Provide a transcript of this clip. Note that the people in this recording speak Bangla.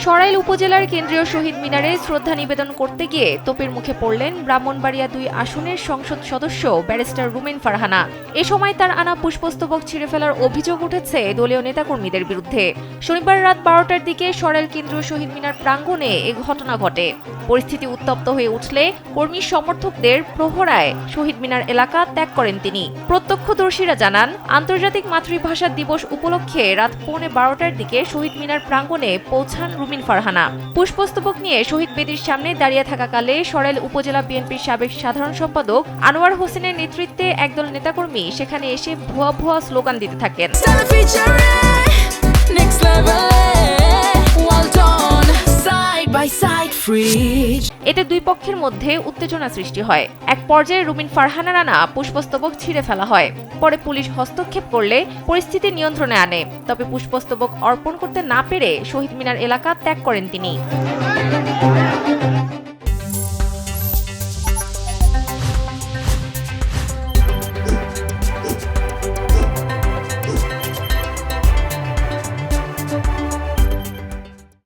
সরাইল উপজেলার কেন্দ্রীয় শহীদ মিনারে শ্রদ্ধা নিবেদন করতে গিয়ে তোপের মুখে পড়লেন ব্রাহ্মণবাড়িয়া ২ আসনের সংসদ সদস্য ব্যারিস্টার রুমিন ফারহানা। এ সময় তার আনা পুষ্পস্তবক ছিঁড়ে ফেলার অভিযোগ উঠেছে দলীয় নেতাকর্মীদের বিরুদ্ধে। শনিবার রাত ১২টার দিকে সরাইল কেন্দ্রীয় শহীদ মিনার প্রাঙ্গণে এ ঘটনা ঘটে। পরিস্থিতি উত্তপ্ত হয়ে উঠলে কর্মী সমর্থকদের প্রহরায় শহীদ মিনার এলাকা ত্যাগ করেন তিনি। প্রত্যক্ষদর্শীরা জানান, আন্তর্জাতিক মাতৃভাষা দিবস উপলক্ষে রাত ১১:১২টার দিকে শহীদ মিনার প্রাঙ্গণে পৌঁছান রুমিন ফারহানা। পুষ্পস্তবক নিয়ে শহীদ বেদির সামনে দাঁড়িয়ে থাকাকালে সরাইল উপজেলা বিএনপির সাবেক সাধারণ সম্পাদক আনোয়ার হোসেনের নেতৃত্বে একদল নেতাকর্মী সেখানে এসে ভুয়া ভুয়া স্লোগান দিতে থাকেন। এতে দুই পক্ষের মধ্যে উত্তেজনা সৃষ্টি হয়। এক পর্যায়ে রুমিন ফারহানার আনা পুষ্পস্তবক ছিঁড়ে ফেলা হয়। পরে পুলিশ হস্তক্ষেপ করলে পরিস্থিতি নিয়ন্ত্রণে আনে। তবে পুষ্পস্তবক অর্পণ করতে না পেরে শহীদ মিনার এলাকা ত্যাগ করেন তিনি।